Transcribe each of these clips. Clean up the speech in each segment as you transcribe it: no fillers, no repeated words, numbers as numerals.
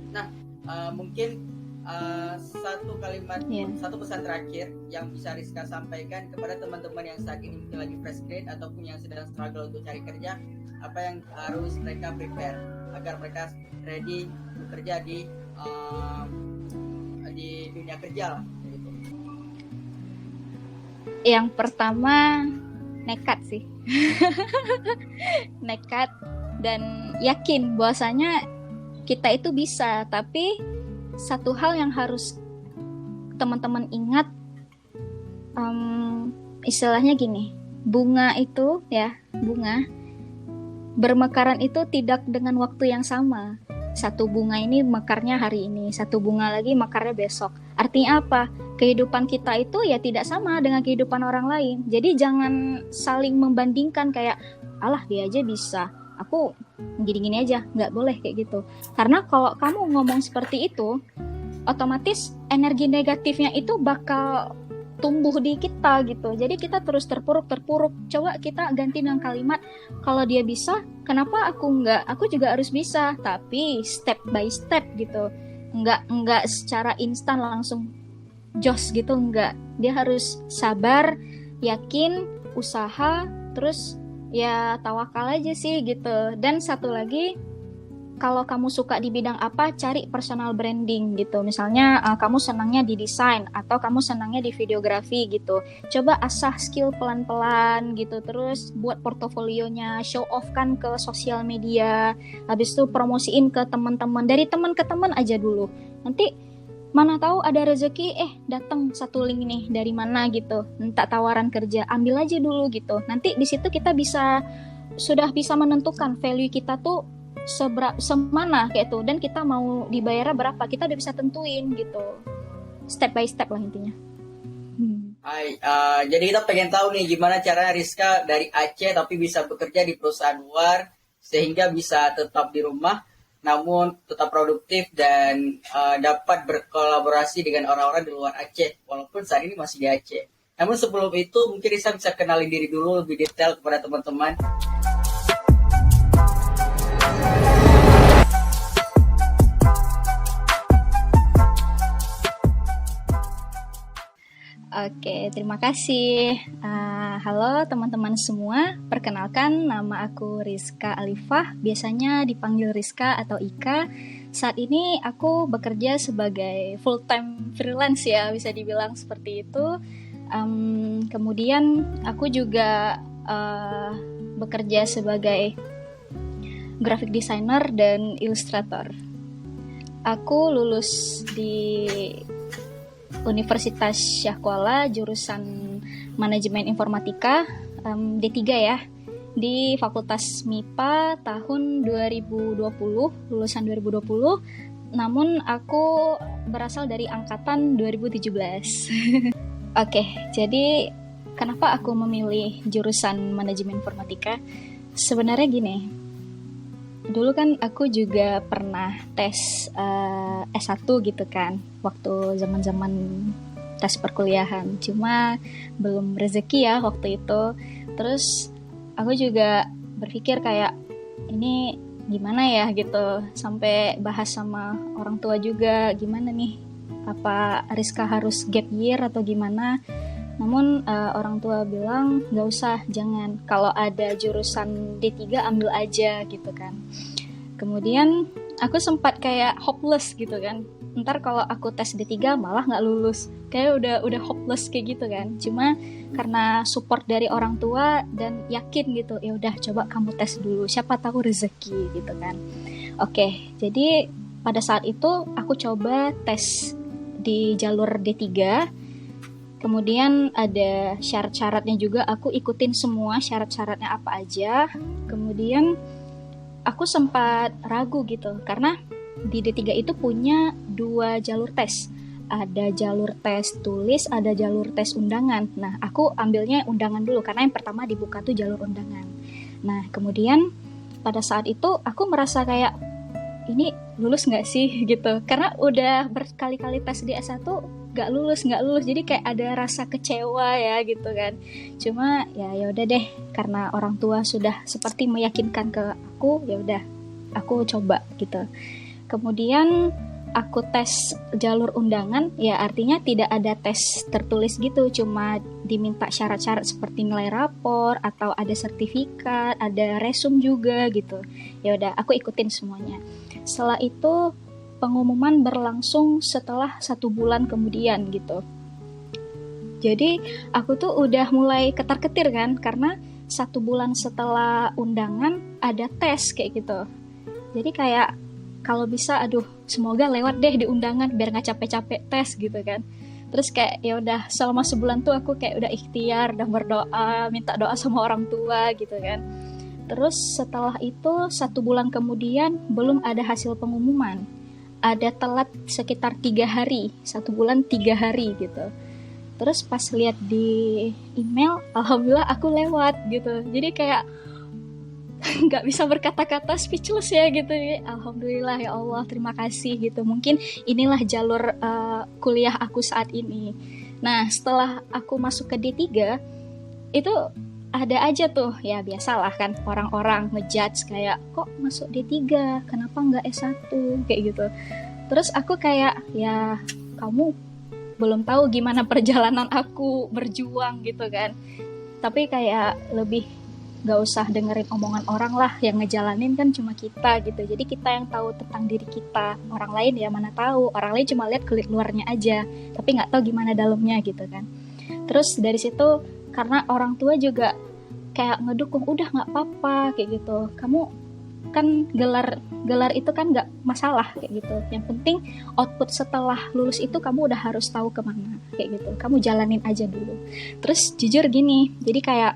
Nah, mungkin satu kalimat, satu pesan terakhir yang bisa Rizka sampaikan kepada teman-teman yang saat ini mungkin lagi fresh grade ataupun yang sedang struggle untuk cari kerja, apa yang harus mereka prepare agar mereka ready bekerja di dunia kerja gitu. Yang pertama, nekat sih. Nekat dan yakin bahwasanya kita itu bisa. Tapi satu hal yang harus teman-teman ingat, istilahnya gini, bunga itu ya, bunga bermekaran itu tidak dengan waktu yang sama. Satu bunga ini mekarnya hari ini, satu bunga lagi mekarnya besok. Artinya apa? Kehidupan kita itu ya tidak sama dengan kehidupan orang lain. Jadi jangan saling membandingkan kayak, alah dia aja bisa, aku gini-gini aja. Nggak boleh kayak gitu. Karena kalau kamu ngomong seperti itu, otomatis energi negatifnya itu bakal tumbuh di kita gitu. Jadi kita terus terpuruk. Coba kita ganti dengan kalimat, kalau dia bisa, kenapa aku enggak? Aku juga harus bisa, tapi step by step gitu. Enggak secara instan langsung jos gitu, enggak. Dia harus sabar, yakin, usaha, terus ya tawakal aja sih gitu. Dan satu lagi, kalau kamu suka di bidang apa, cari personal branding gitu. Misalnya kamu senangnya di desain atau kamu senangnya di videografi gitu. Coba asah skill pelan-pelan gitu. Terus buat portofolionya, show off kan ke sosial media. Habis itu promosiin ke teman-teman. Dari teman ke teman aja dulu. Nanti mana tahu ada rezeki, datang satu link nih dari mana gitu. Minta tawaran kerja, ambil aja dulu gitu. Nanti di situ kita sudah bisa menentukan value kita tuh semana kayak itu, dan kita mau dibayarnya berapa, kita udah bisa tentuin gitu, step by step lah intinya. Hai, jadi kita pengen tahu nih gimana cara Rizka dari Aceh tapi bisa bekerja di perusahaan luar sehingga bisa tetap di rumah namun tetap produktif dan dapat berkolaborasi dengan orang-orang di luar Aceh walaupun saat ini masih di Aceh. Namun sebelum itu mungkin Rizka bisa kenalin diri dulu lebih detail kepada teman-teman. Oke, terima kasih. Halo teman-teman semua, perkenalkan nama aku Rizka Alifah, biasanya dipanggil Rizka atau Ika. Saat ini aku bekerja sebagai full-time freelance ya, bisa dibilang seperti itu. Kemudian aku juga bekerja sebagai graphic designer dan ilustrator. Aku lulus di Universitas Syah Kuala jurusan Manajemen Informatika D3 ya, di Fakultas MIPA tahun 2020, lulusan 2020, namun aku berasal dari angkatan 2017. Oke, jadi kenapa aku memilih jurusan Manajemen Informatika? Sebenarnya gini, dulu kan aku juga pernah tes S1 gitu kan, waktu zaman-zaman tes perkuliahan. Cuma belum rezeki ya waktu itu. Terus aku juga berpikir kayak, ini gimana ya gitu. Sampai bahas sama orang tua juga, gimana nih, apa Rizka harus gap year atau gimana. Namun orang tua bilang gak usah, jangan, kalau ada jurusan D3 ambil aja gitu kan. Kemudian aku sempat kayak hopeless gitu kan, ntar kalau aku tes D3 malah gak lulus, kayak udah hopeless kayak gitu kan. Cuma karena support dari orang tua dan yakin gitu, ya udah coba kamu tes dulu, siapa tahu rezeki gitu kan. Oke, jadi pada saat itu aku coba tes di jalur D3. Kemudian ada syarat-syaratnya juga, aku ikutin semua syarat-syaratnya apa aja. Kemudian aku sempat ragu gitu, karena di D3 itu punya 2 jalur tes. Ada jalur tes tulis, ada jalur tes undangan. Nah, aku ambilnya undangan dulu, karena yang pertama dibuka tuh jalur undangan. Nah, kemudian pada saat itu aku merasa kayak, ini lulus gak sih gitu. Karena udah berkali-kali tes di S1 gak lulus, jadi kayak ada rasa kecewa ya gitu kan. Cuma ya udah deh, karena orang tua sudah seperti meyakinkan ke aku, ya udah aku coba gitu. Kemudian aku tes jalur undangan, ya artinya tidak ada tes tertulis gitu, cuma diminta syarat-syarat seperti nilai rapor atau ada sertifikat, ada resume juga gitu. Ya udah, aku ikutin semuanya. Setelah itu pengumuman berlangsung setelah 1 bulan kemudian gitu. Jadi aku tuh udah mulai ketar-ketir kan, karena 1 bulan setelah undangan ada tes kayak gitu. Jadi kayak kalau bisa aduh semoga lewat deh di undangan biar nggak capek-capek tes gitu kan. Terus kayak ya udah selama sebulan tuh aku kayak udah ikhtiar, udah berdoa, minta doa sama orang tua gitu kan. Terus setelah itu 1 bulan kemudian belum ada hasil pengumuman. Ada telat sekitar 3 hari, 1 bulan 3 hari gitu. Terus pas lihat di email, alhamdulillah aku lewat gitu. Jadi kayak nggak bisa berkata-kata, speechless ya gitu. Alhamdulillah ya Allah, terima kasih gitu. Mungkin inilah jalur kuliah aku saat ini. Nah setelah aku masuk ke D3 itu ada aja tuh ya biasalah kan orang-orang ngejudge kayak kok masuk D3 kenapa nggak S1 kayak gitu. Terus aku kayak ya kamu belum tahu gimana perjalanan aku berjuang gitu kan. Tapi kayak lebih gak usah dengerin omongan orang lah, yang ngejalanin kan cuma kita gitu. Jadi kita yang tahu tentang diri kita, orang lain ya mana tahu, orang lain cuma lihat kulit luarnya aja tapi nggak tahu gimana dalamnya gitu kan. Terus dari situ karena orang tua juga kayak ngedukung, udah nggak apa-apa kayak gitu, kamu kan gelar itu kan nggak masalah kayak gitu, yang penting output setelah lulus itu kamu udah harus tahu kemana kayak gitu, kamu jalanin aja dulu. Terus jujur gini, jadi kayak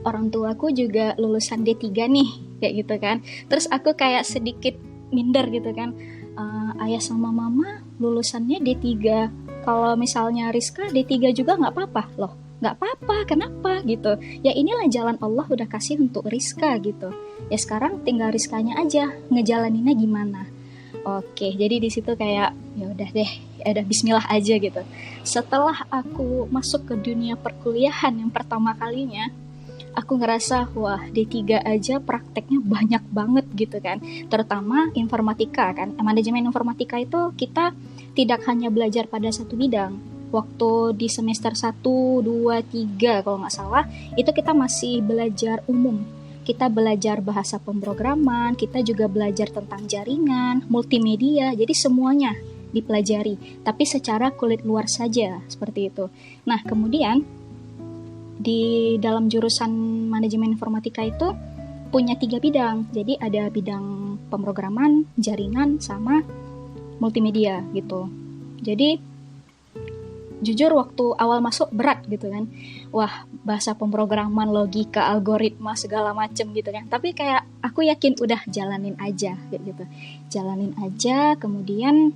orang tuaku juga lulusan D3 nih kayak gitu kan. Terus aku kayak sedikit minder gitu kan, ayah sama mama lulusannya D3, kalau misalnya Rizka D3 juga nggak apa-apa. Loh nggak apa-apa, kenapa gitu ya, inilah jalan Allah udah kasih untuk Rizka gitu ya, sekarang tinggal Rizkanya aja ngejalaninnya gimana. Oke, jadi di situ kayak ya udah deh, ya udah bismillah aja gitu. Setelah aku masuk ke dunia perkuliahan yang pertama kalinya, aku ngerasa wah D3 aja prakteknya banyak banget gitu kan. Terutama informatika kan. Manajemen informatika itu kita tidak hanya belajar pada satu bidang. Waktu di semester 1, 2, 3 kalau nggak salah, itu kita masih belajar umum. Kita belajar bahasa pemrograman, kita juga belajar tentang jaringan, multimedia, jadi semuanya dipelajari. Tapi secara kulit luar saja, seperti itu. Nah, kemudian di dalam jurusan manajemen informatika itu punya 3 bidang. Jadi ada bidang pemrograman, jaringan, sama multimedia gitu. Jadi jujur waktu awal masuk berat gitu kan. Wah, bahasa pemrograman, logika, algoritma segala macem gitu kan. Tapi kayak aku yakin udah jalanin aja kayak gitu. Jalanin aja, kemudian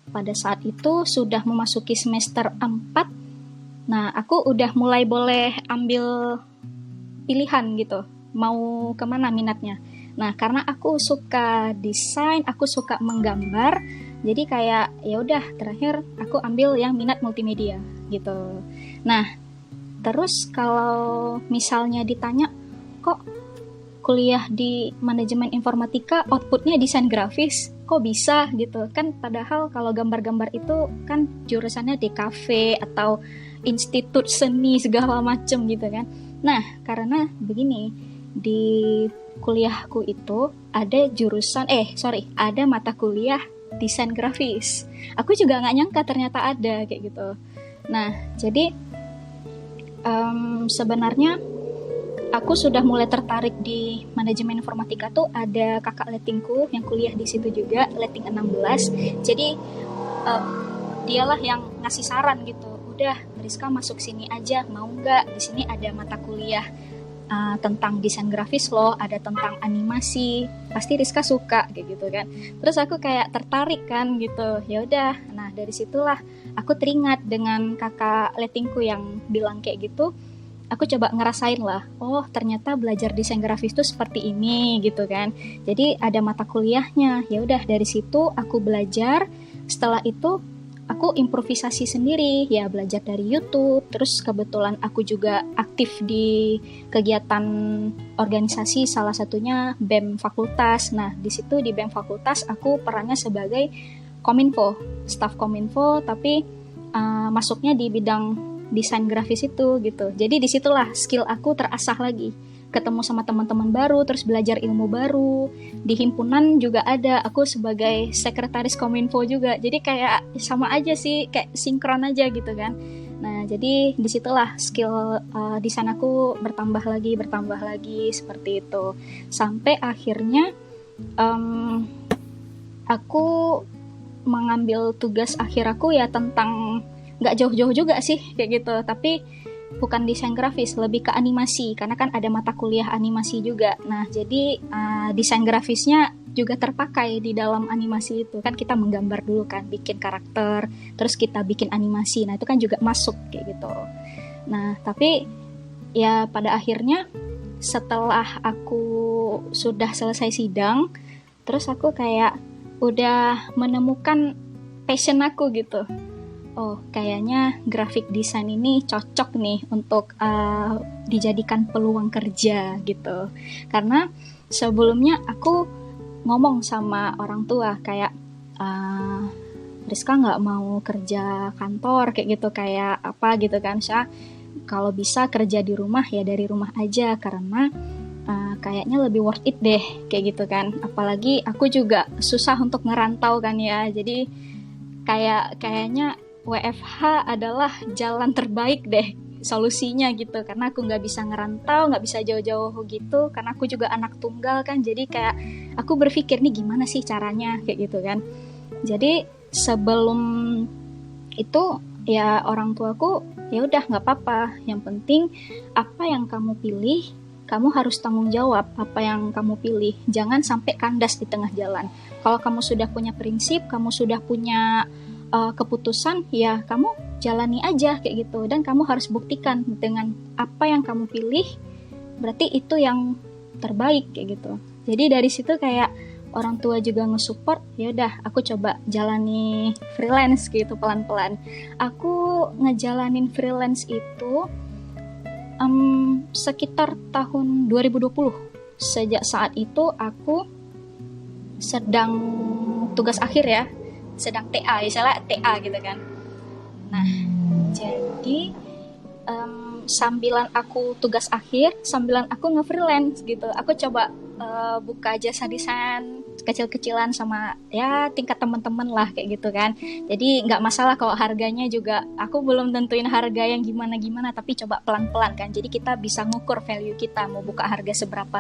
pada saat itu sudah memasuki semester 4. Nah, aku udah mulai boleh ambil pilihan gitu, mau kemana minatnya. Nah, karena aku suka desain, aku suka menggambar, jadi kayak ya udah terakhir aku ambil yang minat multimedia gitu. Nah, terus kalau misalnya ditanya kok kuliah di manajemen informatika outputnya desain grafis, kok bisa gitu kan, padahal kalau gambar-gambar itu kan jurusannya DKV atau institut seni segala macem gitu kan. Nah, karena begini, di kuliahku itu ada ada mata kuliah desain grafis. Aku juga nggak nyangka ternyata ada kayak gitu. Nah, jadi sebenarnya aku sudah mulai tertarik di manajemen informatika tuh ada kakak letingku yang kuliah di situ juga, leting 16. Jadi dialah yang ngasih saran gitu. Udah, Rizka masuk sini aja, mau nggak? Di sini ada mata kuliah tentang desain grafis loh, ada tentang animasi, pasti Rizka suka kayak gitu kan. Terus aku kayak tertarik kan gitu. Ya udah, nah dari situlah aku teringat dengan kakak letingku yang bilang kayak gitu. Aku coba ngerasain lah, oh ternyata belajar desain grafis itu seperti ini gitu kan. Jadi ada mata kuliahnya. Ya udah, dari situ aku belajar. Setelah itu aku aku improvisasi sendiri, ya belajar dari YouTube. Terus kebetulan aku juga aktif di kegiatan organisasi, salah satunya BEM Fakultas. Nah, di situ di BEM Fakultas aku perannya sebagai Kominfo, staf Kominfo, tapi masuknya di bidang desain grafis itu gitu. Jadi disitulah skill aku terasah lagi. Ketemu sama teman-teman baru, terus belajar ilmu baru. Di himpunan juga ada, aku sebagai sekretaris Kominfo juga. Jadi kayak sama aja sih, kayak sinkron aja gitu kan. Nah, jadi disitulah skill desain aku bertambah lagi seperti itu. Sampai akhirnya aku mengambil tugas akhir aku ya tentang, nggak jauh-jauh juga sih kayak gitu, tapi bukan desain grafis, lebih ke animasi, karena kan ada mata kuliah animasi juga. Nah, jadi desain grafisnya juga terpakai di dalam animasi itu. Kan kita menggambar dulu kan, bikin karakter, terus kita bikin animasi. Nah, itu kan juga masuk kayak gitu. Nah, tapi ya pada akhirnya setelah aku sudah selesai sidang, terus aku kayak udah menemukan passion aku gitu. Oh, kayaknya graphic design ini cocok nih untuk dijadikan peluang kerja gitu. Karena sebelumnya aku ngomong sama orang tua kayak, Rizka nggak mau kerja kantor kayak gitu, kayak apa gitu kan. Kalau bisa kerja di rumah ya dari rumah aja, karena kayaknya lebih worth it deh kayak gitu kan. Apalagi aku juga susah untuk ngerantau kan ya. Jadi kayaknya WFH adalah jalan terbaik deh solusinya gitu, karena aku nggak bisa ngerantau, nggak bisa jauh-jauh gitu, karena aku juga anak tunggal kan. Jadi kayak aku berpikir nih gimana sih caranya kayak gitu kan. Jadi sebelum itu ya orang tuaku, ya udah nggak apa-apa, yang penting apa yang kamu pilih kamu harus tanggung jawab. Apa yang kamu pilih jangan sampai kandas di tengah jalan. Kalau kamu sudah punya prinsip, kamu sudah punya keputusan, ya kamu jalani aja kayak gitu. Dan kamu harus buktikan dengan apa yang kamu pilih, berarti itu yang terbaik kayak gitu. Jadi dari situ kayak orang tua juga nge-support. Ya udah, aku coba jalani freelance gitu pelan-pelan. Aku ngejalanin freelance itu sekitar tahun 2020. Sejak saat itu aku sedang tugas akhir ya, sedang TA, misalnya TA gitu kan. Nah, jadi sambilan aku tugas akhir, sambilan aku nge-freelance gitu. Aku coba buka jasa desain kecil-kecilan sama ya tingkat teman-teman lah kayak gitu kan. Jadi nggak masalah kalau harganya juga, aku belum tentuin harga yang gimana-gimana, tapi coba pelan-pelan kan. Jadi kita bisa ngukur value kita, mau buka harga seberapa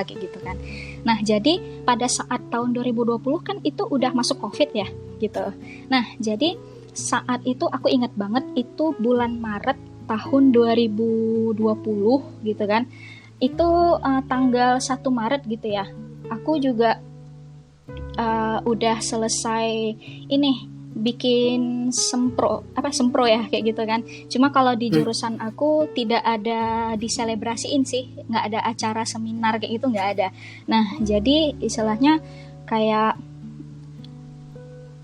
kayak gitu kan. Nah, jadi pada saat tahun 2020 kan itu udah masuk COVID ya gitu. Nah, jadi saat itu aku ingat banget, itu bulan Maret tahun 2020 gitu kan. Itu tanggal 1 Maret gitu ya. Aku juga udah selesai ini bikin sempro ya kayak gitu kan. Cuma kalau di jurusan aku tidak ada diselebrasiin sih, nggak ada acara seminar kayak gitu, nggak ada. Nah, jadi istilahnya kayak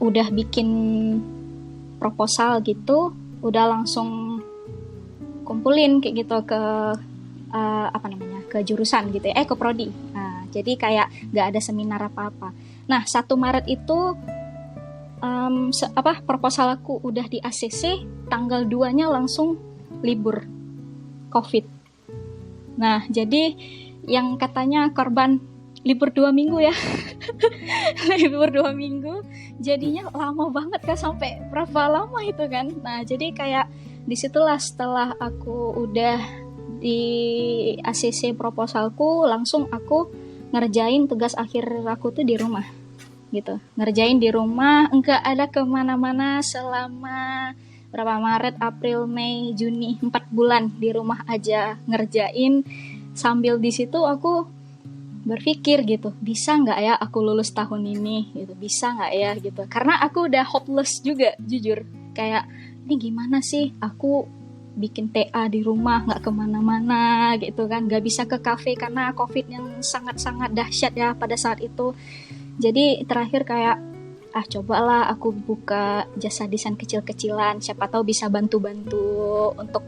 udah bikin proposal gitu, udah langsung kumpulin kayak gitu ke ke jurusan gitu ya, ke prodi. Nah, jadi kayak nggak ada seminar apa-apa. Nah, 1 Maret itu proposal aku udah di ACC, tanggal 2-nya langsung libur COVID. Nah, jadi yang katanya korban libur 2 minggu ya, libur 2 minggu, jadinya lama banget kan, sampai berapa lama itu kan. Nah, jadi kayak disitulah setelah aku udah di ACC proposalku, langsung aku ngerjain tugas akhir aku tuh di rumah gitu. Ngerjain di rumah, enggak ada kemana-mana selama berapa, Maret, April, Mei, Juni, 4 bulan di rumah aja ngerjain. Sambil di situ aku berpikir gitu, bisa nggak ya aku lulus tahun ini gitu, bisa nggak ya gitu. Karena aku udah hopeless juga jujur, kayak ini gimana sih aku bikin TA di rumah, nggak kemana-mana gitu kan, nggak bisa ke kafe karena COVID yang sangat-sangat dahsyat ya pada saat itu. Jadi terakhir kayak cobalah aku buka jasa desain kecil-kecilan, siapa tahu bisa bantu-bantu untuk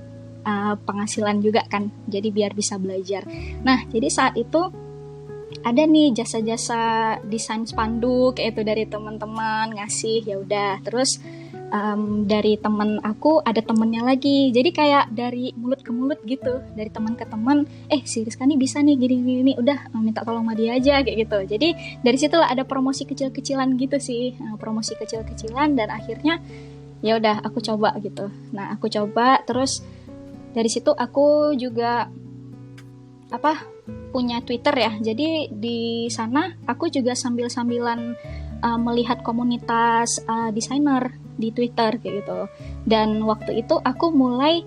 penghasilan juga kan, jadi biar bisa belajar. Nah, jadi saat itu ada nih jasa-jasa desain spanduk kayak itu dari teman-teman ngasih, ya udah. Terus dari teman aku ada temennya lagi, jadi kayak dari mulut ke mulut gitu, dari teman ke teman, si Rizka nih bisa nih gini, udah minta tolong sama dia aja kayak gitu. Jadi dari situlah ada promosi kecil-kecilan gitu sih, promosi kecil-kecilan, dan akhirnya ya udah aku coba gitu. Nah, aku coba, terus dari situ aku juga punya Twitter ya. Jadi di sana aku juga sambil-sambilan melihat komunitas desainer di Twitter kayak gitu. Dan waktu itu aku mulai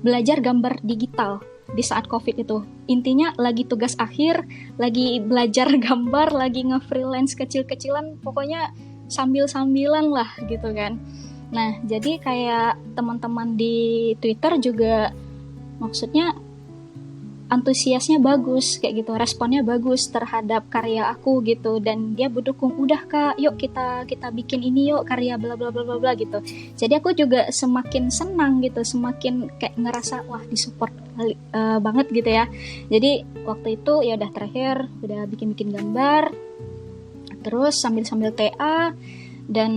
belajar gambar digital di saat COVID itu. Intinya lagi tugas akhir, lagi belajar gambar, lagi nge-freelance kecil-kecilan, pokoknya sambil-sambilan lah gitu kan. Nah, jadi kayak teman-teman di Twitter juga maksudnya antusiasnya bagus kayak gitu, responnya bagus terhadap karya aku gitu, dan dia berdukung, udah Kak, yuk kita bikin ini yuk, karya bla bla bla bla bla gitu. Jadi aku juga semakin senang gitu, semakin kayak ngerasa wah disupport banget gitu ya. Jadi waktu itu ya udah terakhir udah bikin gambar, terus sambil TA dan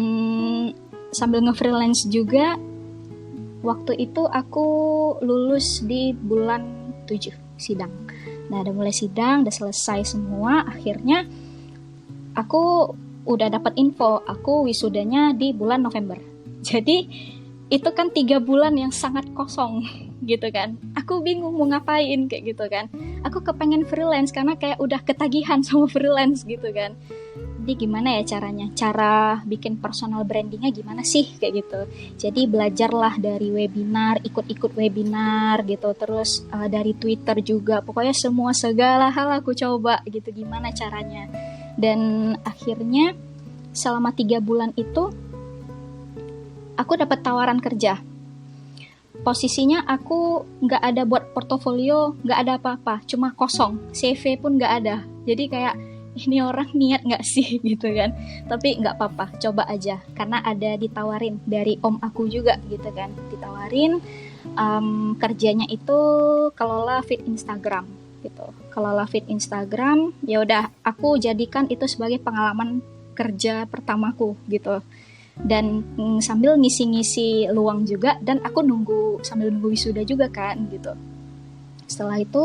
sambil nge-freelance juga. Waktu itu aku lulus di bulan 7 sidang. Nah, udah mulai sidang, udah selesai semua. Akhirnya aku udah dapat info, aku wisudanya di bulan November. Jadi itu kan 3 bulan yang sangat kosong gitu kan. Aku bingung mau ngapain kayak gitu kan. Aku kepengen freelance karena kayak udah ketagihan sama freelance gitu kan. Jadi gimana ya caranya? Cara bikin personal brandingnya gimana sih kayak gitu. Jadi belajarlah dari webinar, ikut webinar gitu. Terus dari Twitter juga. Pokoknya semua segala hal aku coba gitu, gimana caranya. Dan akhirnya selama 3 bulan itu aku dapat tawaran kerja. Posisinya aku nggak ada buat portofolio, nggak ada apa-apa, cuma kosong. CV pun nggak ada. Jadi kayak ini orang niat nggak sih gitu kan. Tapi nggak apa-apa, coba aja. Karena ada ditawarin dari om aku juga gitu kan. Ditawarin kerjanya itu kelola feed Instagram gitu. Kelola feed Instagram, ya udah aku jadikan itu sebagai pengalaman kerja pertamaku gitu. Dan sambil ngisi-ngisi luang juga, dan aku sambil nunggu wisuda juga kan gitu. Setelah itu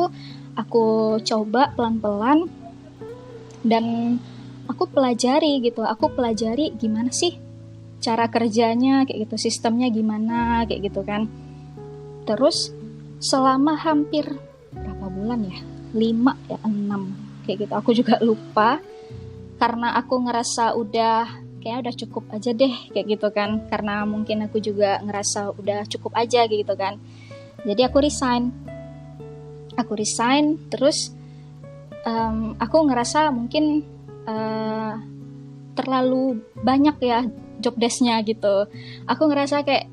aku coba pelan-pelan dan aku pelajari gimana sih cara kerjanya kayak gitu, sistemnya gimana kayak gitu kan. Terus selama hampir berapa bulan ya, 5 ya 6 kayak gitu, aku juga lupa, karena aku ngerasa kayaknya udah cukup aja deh kayak gitu kan, karena mungkin aku juga ngerasa udah cukup aja kayak gitu kan. Jadi aku resign terus aku ngerasa mungkin terlalu banyak ya job desk-nya gitu. Aku ngerasa kayak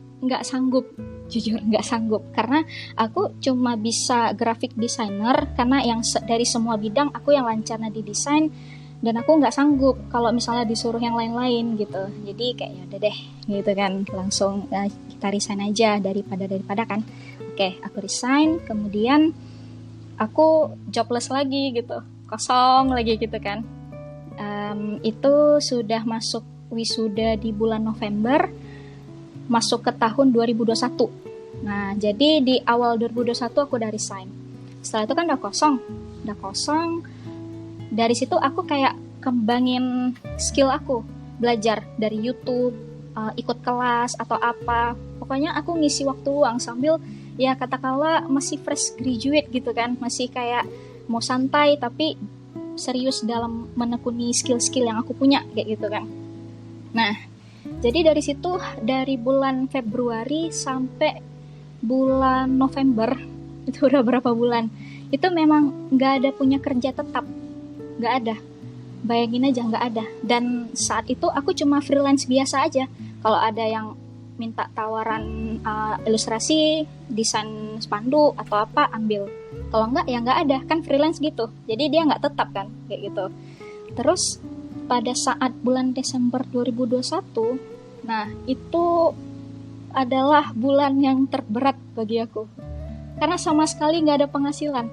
jujur nggak sanggup, karena aku cuma bisa graphic designer, karena yang dari semua bidang aku yang lancarnya di desain, dan aku nggak sanggup kalau misalnya disuruh yang lain-lain gitu. Jadi kayak ya udah deh gitu kan, langsung kita resign aja daripada kan. Oke, aku resign, kemudian aku jobless lagi gitu, kosong lagi gitu kan. Itu sudah masuk wisuda di bulan November, masuk ke tahun 2021. Nah, jadi di awal 2021 aku udah resign. Setelah itu kan udah kosong. Dari situ aku kayak kembangin skill aku, belajar dari YouTube, ikut kelas atau apa. Pokoknya aku ngisi waktu luang sambil ya katakanlah masih fresh graduate gitu kan, masih kayak mau santai tapi serius dalam menekuni skill-skill yang aku punya kayak gitu kan. Nah, jadi dari situ, dari bulan Februari sampai bulan November, itu udah berapa bulan, itu memang nggak ada punya kerja tetap, nggak ada. Bayangin aja, nggak ada. Dan saat itu aku cuma freelance biasa aja. Kalau ada yang minta tawaran ilustrasi, desain spanduk atau apa, ambil. Kalau enggak ya nggak ada, kan freelance gitu. Jadi dia nggak tetap kan, kayak gitu. Terus pada saat bulan Desember 2021, nah itu adalah bulan yang terberat bagi aku. Karena sama sekali nggak ada penghasilan.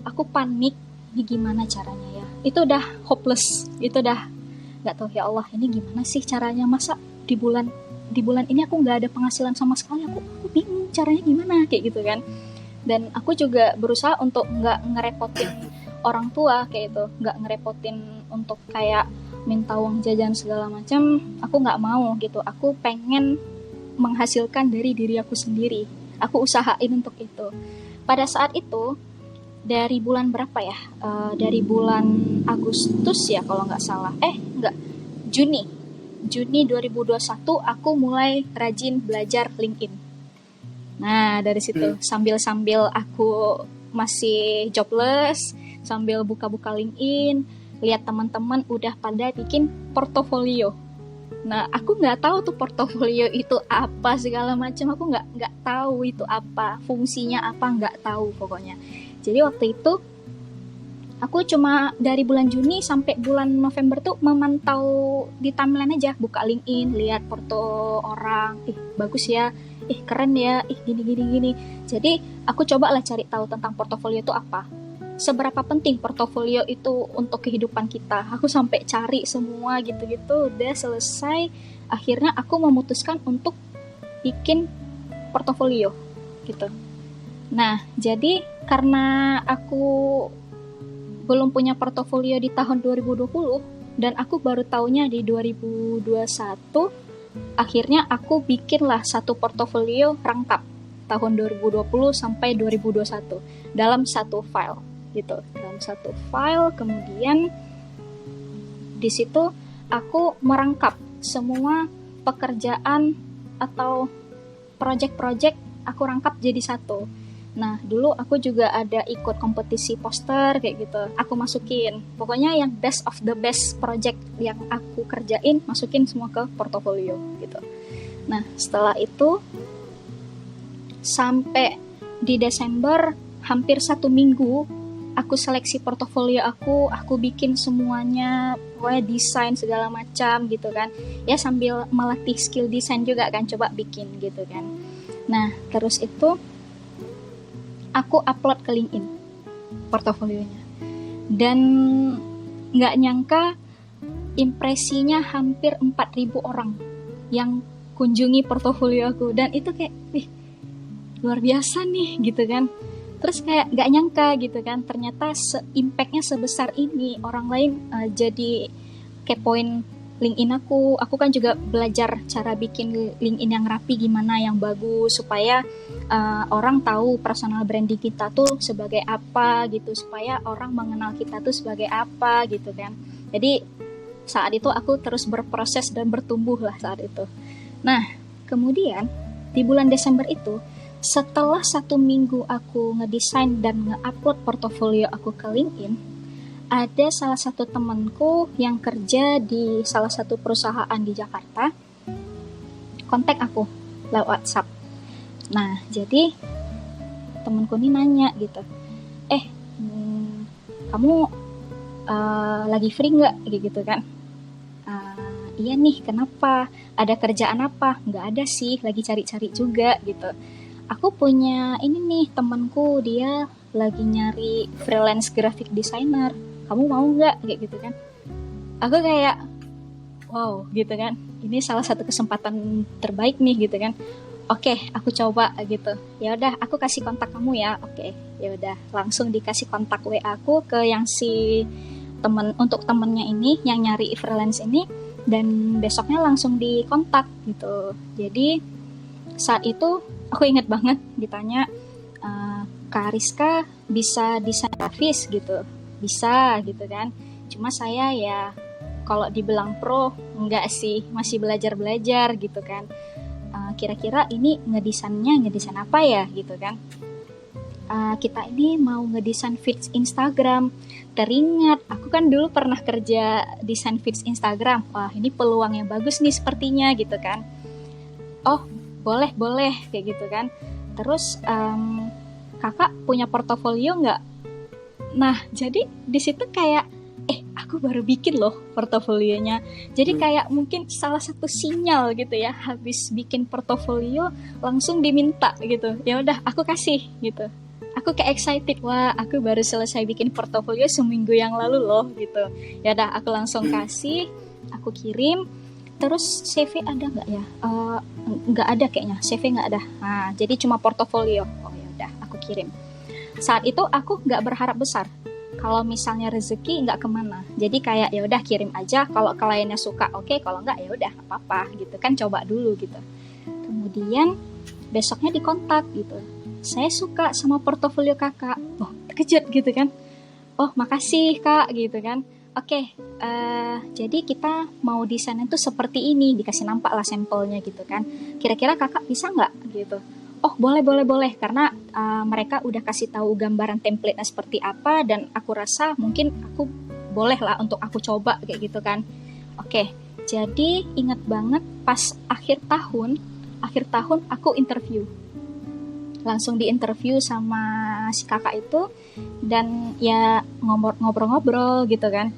Aku panik, ini gimana caranya ya? Itu udah hopeless, itu udah nggak tahu ya Allah, ini gimana sih caranya? Masa di bulan ini aku nggak ada penghasilan sama sekali, aku bingung caranya gimana kayak gitu kan. Dan aku juga berusaha untuk nggak ngerepotin orang tua kayak itu, nggak ngerepotin untuk kayak minta uang jajan segala macam. Aku nggak mau gitu, aku pengen menghasilkan dari diri aku sendiri, aku usahain untuk itu. Pada saat itu dari bulan berapa ya, dari bulan Agustus ya kalau nggak salah, Juni 2021 aku mulai rajin belajar LinkedIn. Nah dari situ sambil aku masih jobless, sambil buka-buka LinkedIn, lihat teman-teman udah pada bikin portofolio. Nah aku nggak tahu tuh portofolio itu apa segala macam, aku nggak tahu itu apa, fungsinya apa, nggak tahu pokoknya. Jadi waktu itu aku cuma dari bulan Juni sampai bulan November tuh memantau di timeline aja, buka LinkedIn, lihat foto orang, bagus ya, keren ya, gini. Jadi aku cobalah cari tahu tentang portofolio itu apa, seberapa penting portofolio itu untuk kehidupan kita. Aku sampai cari semua gitu-gitu, udah selesai. Akhirnya aku memutuskan untuk bikin portofolio gitu. Nah, jadi karena aku belum punya portofolio di tahun 2020 dan aku baru taunya di 2021, akhirnya aku bikinlah satu portofolio rangkap tahun 2020 sampai 2021 dalam satu file gitu. Dalam satu file, kemudian di situ aku merangkap semua pekerjaan atau project-project, aku rangkap jadi satu. Nah, dulu aku juga ada ikut kompetisi poster kayak gitu. Aku masukin. Pokoknya yang best of the best project yang aku kerjain, masukin semua ke portofolio gitu. Nah, setelah itu sampai di Desember, hampir 1 minggu, aku seleksi portofolio aku bikin semuanya, pokoknya desain segala macam gitu kan. Ya sambil melatih skill desain juga kan, coba bikin gitu kan. Nah, terus itu aku upload ke LinkedIn portofolionya, dan nggak nyangka impresinya hampir 4.000 orang yang kunjungi portofolio aku, dan itu kayak luar biasa nih gitu kan. Terus kayak nggak nyangka gitu kan, ternyata impactnya sebesar ini, orang lain jadi kepoin LinkedIn aku kan juga belajar cara bikin LinkedIn yang rapi gimana, yang bagus, supaya orang tahu personal branding kita tuh sebagai apa gitu, supaya orang mengenal kita tuh sebagai apa gitu kan. Jadi saat itu aku terus berproses dan bertumbuh lah saat itu. Nah kemudian di bulan Desember itu, setelah 1 minggu aku ngedesain dan nge-upload portofolio aku ke LinkedIn, ada salah satu temanku yang kerja di salah satu perusahaan di Jakarta kontak aku lewat WhatsApp. Nah, jadi temanku ini nanya gitu, kamu lagi free nggak? Gitu kan. Iya nih, kenapa? Ada kerjaan apa? Nggak ada sih, lagi cari-cari juga gitu. Aku punya ini nih, temanku dia lagi nyari freelance graphic designer, kamu mau nggak? Kayak gitu kan. Aku kayak wow gitu kan, ini salah satu kesempatan terbaik nih gitu kan. Oke, aku coba gitu. Ya udah, aku kasih kontak kamu ya. Oke, ya udah, langsung dikasih kontak WA aku ke yang si temen, untuk temennya ini yang nyari freelance ini, dan besoknya langsung dikontak gitu. Jadi saat itu aku ingat banget ditanya, Kak Rizka bisa desain grafis gitu? Bisa gitu kan. Cuma saya ya kalau dibilang pro enggak sih, masih belajar-belajar gitu kan. Kira-kira ini ngedesain apa ya gitu kan. Kita ini mau ngedesain feeds Instagram. Teringat aku kan dulu pernah kerja desain feeds Instagram. Wah, ini peluang yang bagus nih sepertinya gitu kan. Oh, boleh kayak gitu kan. Terus kakak punya portofolio nggak? Nah, jadi di situ kayak aku baru bikin loh portofolionya. Jadi kayak mungkin salah satu sinyal gitu ya, habis bikin portofolio langsung diminta gitu. Ya udah aku kasih gitu. Aku kayak excited, wah aku baru selesai bikin portofolio seminggu yang lalu loh gitu. Ya udah aku langsung kasih, aku kirim. Terus CV ada nggak ya? Nggak ada kayaknya, CV nggak ada. Nah, jadi cuma portofolio. Oh ya udah aku kirim. Saat itu aku nggak berharap besar. Kalau misalnya rezeki nggak kemana, jadi kayak ya udah kirim aja. Kalau kliennya suka, oke. Kalau nggak ya udah apa-apa gitu kan, coba dulu gitu. Kemudian besoknya dikontak gitu. Saya suka sama portofolio kakak. Oh terkejut gitu kan. Oh makasih kak gitu kan. Oke, jadi kita mau desainnya tuh seperti ini, dikasih nampak lah sampelnya gitu kan. Kira-kira kakak bisa nggak gitu? Oh boleh, karena mereka udah kasih tahu gambaran template-nya seperti apa, dan aku rasa mungkin aku boleh lah untuk aku coba kayak gitu kan. Oke, jadi ingat banget pas akhir tahun aku interview. Langsung diinterview sama si kakak itu, dan ya ngobrol-ngobrol gitu kan.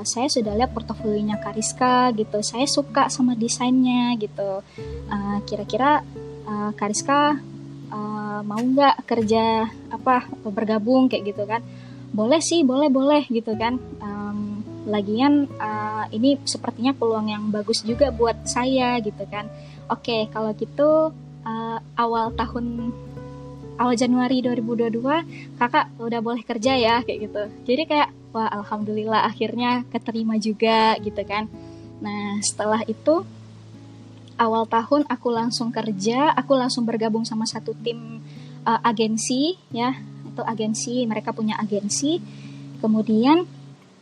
Saya sudah lihat portofolionya Kariska gitu, saya suka sama desainnya gitu. Kira-kira Kariska mau nggak kerja bergabung kayak gitu kan? Boleh sih, boleh gitu kan. Lagian ini sepertinya peluang yang bagus juga buat saya gitu kan. Oke, kalau gitu awal Januari 2022 kakak udah boleh kerja ya kayak gitu. Jadi kayak wah alhamdulillah akhirnya keterima juga gitu kan. Nah setelah itu awal tahun aku langsung kerja, aku langsung bergabung sama satu tim agensi ya. Itu agensi, mereka punya agensi. Kemudian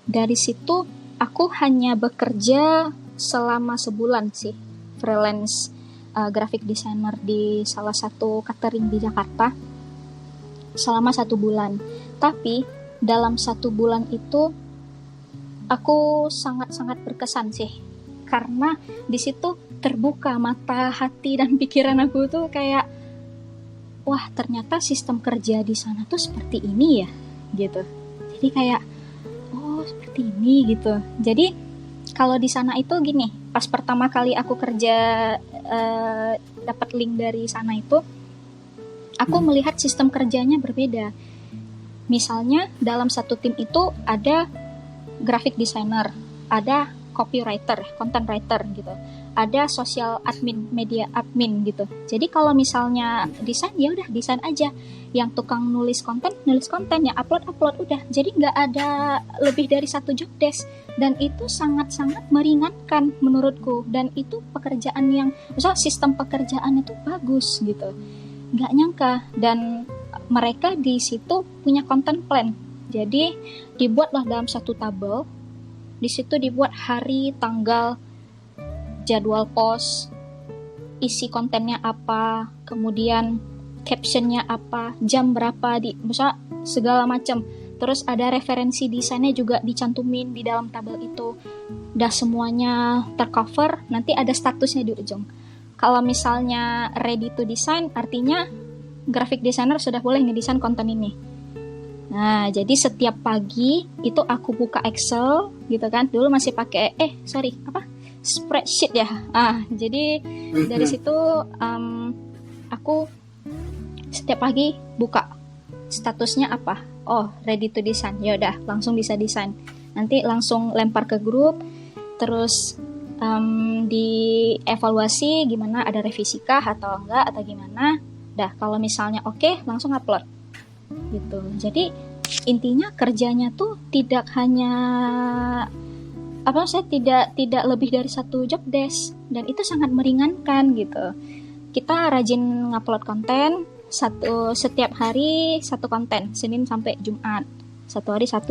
dari situ aku hanya bekerja selama sebulan sih, freelance graphic designer di salah satu catering di Jakarta selama 1 bulan. Tapi dalam 1 bulan itu aku sangat-sangat berkesan sih, karena di situ terbuka mata, hati, dan pikiran aku tuh kayak wah ternyata sistem kerja di sana tuh seperti ini ya gitu. Jadi kayak oh seperti ini gitu. Jadi kalau di sana itu gini, pas pertama kali aku kerja dapat link dari sana itu, aku melihat sistem kerjanya berbeda. Misalnya dalam satu tim itu ada graphic designer, ada copywriter, content writer gitu, ada social admin, media admin gitu. Jadi kalau misalnya desain ya udah desain aja, yang tukang nulis konten ya upload udah. Jadi nggak ada lebih dari 1 job desk, dan itu sangat-sangat meringankan menurutku, dan itu pekerjaan yang sistem pekerjaan itu bagus gitu. Nggak nyangka, dan mereka di situ punya content plan. Jadi dibuatlah dalam satu tabel. Di situ dibuat hari, tanggal, jadwal post, isi kontennya apa, kemudian captionnya apa, jam berapa, segala macam. Terus ada referensi desainnya juga dicantumin di dalam tabel itu. Udah semuanya tercover, nanti ada statusnya di ujung. Kalau misalnya ready to design, artinya graphic designer sudah boleh ngedesain konten ini. Nah, jadi setiap pagi itu aku buka Excel gitu kan. Dulu masih pakai spreadsheet ya. Jadi dari situ aku setiap pagi buka statusnya apa. Oh, ready to design. Ya udah, langsung bisa desain. Nanti langsung lempar ke grup, terus dievaluasi gimana, ada revisi kah atau enggak atau gimana. Dah, kalau misalnya oke, langsung upload. Gitu. Jadi intinya kerjanya tuh tidak hanya tidak lebih dari 1 job desk, dan itu sangat meringankan gitu. Kita rajin ngupload konten setiap hari 1 konten, Senin sampai Jumat. 1 hari 1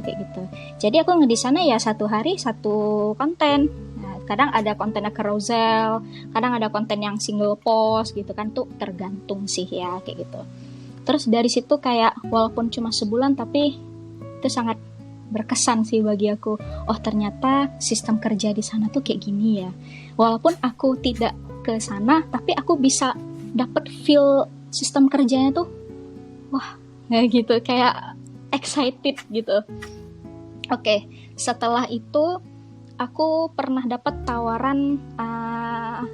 kayak gitu. Jadi aku ngedesainnya ya 1 hari 1 konten. Nah, kadang ada konten carousel, kadang ada konten yang single post gitu kan, tuh tergantung sih ya kayak gitu. Terus dari situ kayak walaupun cuma sebulan, tapi itu sangat berkesan sih bagi aku. Oh ternyata sistem kerja di sana tuh kayak gini ya. Walaupun aku tidak ke sana, tapi aku bisa dapet feel sistem kerjanya tuh wah kayak gitu, kayak excited gitu. Oke, setelah itu aku pernah dapat tawaran